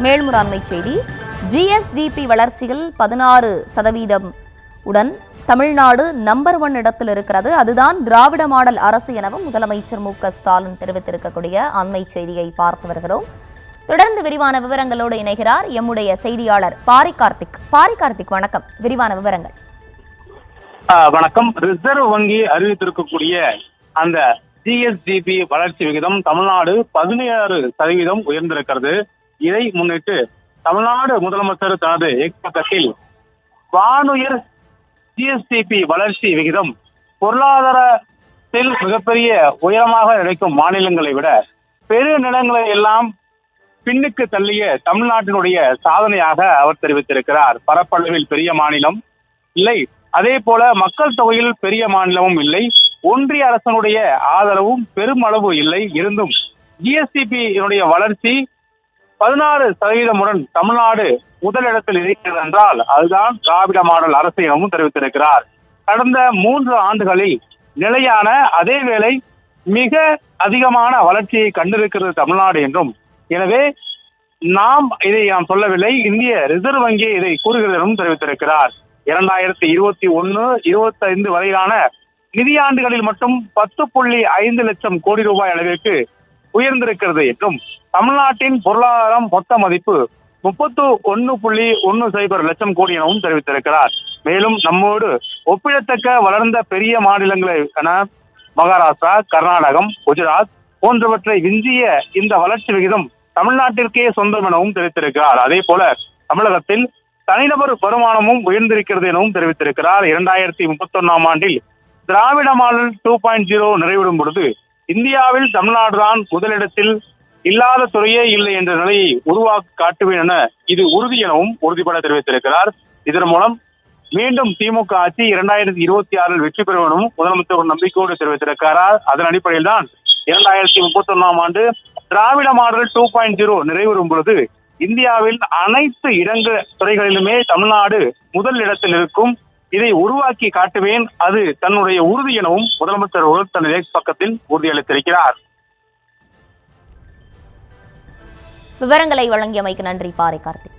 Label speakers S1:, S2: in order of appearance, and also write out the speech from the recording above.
S1: மேல்முறாண்மை செய்தி. ஜிஎஸ்டிபி வளர்ச்சியில் 16% உடன் தமிழ்நாடு நம்பர் 1 இடத்தில் இருக்கிறது. அதுதான் திராவிட மாடல் அரசு எனவும் முதலமைச்சர் மு க ஸ்டாலின் தெரிவித்திருக்கக்கூடிய அண்மை செய்தியை பார்த்து வருகிறோம். தொடர்ந்து விரிவான விவரங்களோடு இணைகிறார் எம்முடைய செய்தியாளர் பாரி கார்த்திக். வணக்கம். விரிவான விவரங்கள்.
S2: வணக்கம். ரிசர்வ் வங்கி அறிவித்திருக்கக்கூடிய அந்த ஜிஎஸ்டிபி வளர்ச்சி விகிதம் தமிழ்நாடு 16% உயர்ந்திருக்கிறது. இதை முன்னிட்டு தமிழ்நாடு முதலமைச்சர் தனது எக்ஸ் பக்கத்தில் வானுயர் ஜிஎஸ்டிபி வளர்ச்சி விகிதம் பொருளாதாரத்தில் மிகப்பெரிய உயரமாக நினைக்கும் மாநிலங்களை விட பெரு நிலங்களை எல்லாம் பின்னுக்கு தள்ளிய தமிழ்நாட்டினுடைய சாதனையாக அவர் தெரிவித்திருக்கிறார். பரப்பளவில் பெரிய மாநிலம் இல்லை, அதே போல மக்கள் தொகையில் பெரிய மாநிலமும் இல்லை, ஒன்றிய அரசனுடைய ஆதரவும் பெருமளவு இல்லை. இருந்தும் ஜிஎஸ்டிபி வளர்ச்சி 16% தமிழ்நாடு முதலிடத்தில் இருக்கிறது என்றால் அதுதான் திராவிட மாடல் அரசு எனவும் தெரிவித்திருக்கிறார். கடந்த 3 ஆண்டுகளில் நிலையான அதே வேளை மிக அதிகமான வளர்ச்சியை கண்டிருக்கிறது தமிழ்நாடு என்றும், எனவே நாம் சொல்லவில்லை, இந்திய ரிசர்வ் வங்கி இதை கூறுகிறது என்றும் தெரிவித்திருக்கிறார். 2021-25 வரையிலான நிதியாண்டுகளில் மட்டும் 10.5 லட்சம் கோடி ரூபாய் அளவிற்கு உயர்ந்திருக்கிறது என்றும், தமிழ்நாட்டின் பொருளாதாரம் மொத்த மதிப்பு 31.10 லட்சம் கோடி எனவும் தெரிவித்திருக்கிறார். மேலும் நம்மோடு ஒப்பிடத்தக்க வளர்ந்த பெரிய மாநிலங்களான மகாராஷ்டிரா, கர்நாடகம், குஜராத் போன்றவற்றை விஞ்சிய இந்த வளர்ச்சி விகிதம் தமிழ்நாட்டிற்கே சொந்தம் எனவும் தெரிவித்திருக்கிறார். அதே போல தமிழகத்தில் தனிநபர் வருமானமும் உயர்ந்திருக்கிறது எனவும் தெரிவித்திருக்கிறார். 2031 ஆண்டில் திராவிட மாடல் 2.0 நிறைவிடும் பொழுது இந்தியாவில் தமிழ்நாடுதான் முதலிடத்தில் இல்லாத துறையே இல்லை என்ற நிலையை உருவாக்கி காட்டுவேன் என இது உறுதி எனவும் உறுதிபட தெரிவித்திருக்கிறார். இதன் மூலம் மீண்டும் திமுக ஆட்சி 2026 வெற்றி பெறும் எனவும் முதலமைச்சர் ஒரு நம்பிக்கையோடு தெரிவித்திருக்கிறார். அதன் அடிப்படையில் தான் 2031 ஆண்டு திராவிட மாடல் 2.0 நிறைவேறும் பொழுது இந்தியாவில் அனைத்து துறைகளிலுமே தமிழ்நாடு முதல் இடத்தில் இருக்கும், இதை உருவாக்கி காட்டுவேன், அது தன்னுடைய உறுதி எனவும் முதலமைச்சர் தனது எக்ஸ் பக்கத்தில் உறுதியளித்திருக்கிறார்.
S1: விவரங்களை வழங்கியமைக்கு நன்றி பாரி கார்த்திக்.